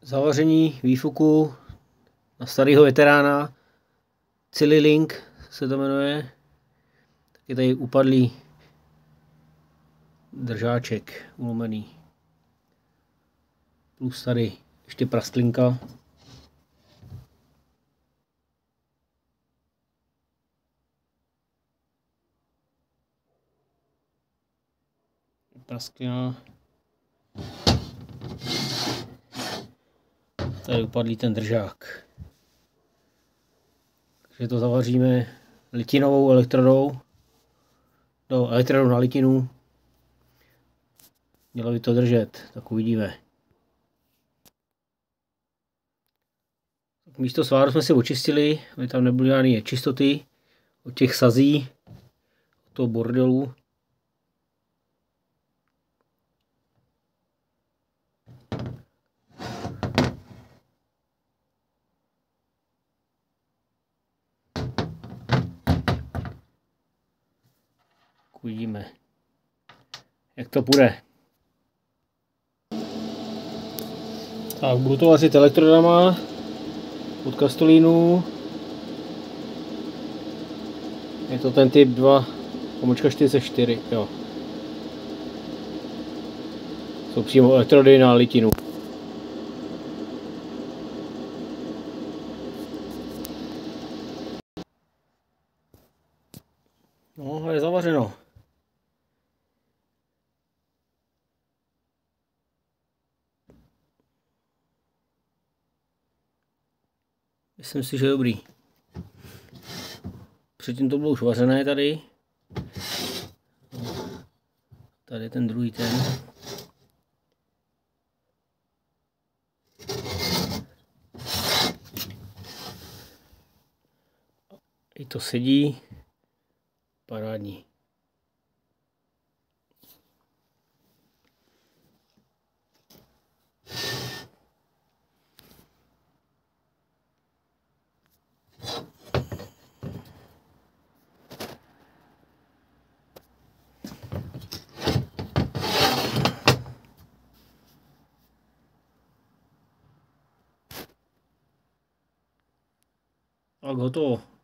Zavaření výfuku na starého veterána. Cililink se to jmenuje. Je tady upadlý držáček ulomený. Plus tady ještě prasklinka. Prasklina. Tady upadlý ten držák. Takže to zavaříme litinovou elektrodou. Do elektrodu na litinu. Mělo by to držet, tak uvidíme. Místo sváru jsme si očistili, aby tam nebyly žádné nečistoty od těch sazí, od toho bordelu. Uvidíme, jak to půjde. Tak, budu to vařit elektrodama od Kastolínu. Je to ten typ 2,44, jo. Jsou přímo elektrody na litinu. No, je zavařeno. Myslím si, že dobrý. Předtím to bylo už vařené tady. Tady ten druhý ten. I to sedí. Parádní. Tak hotovo.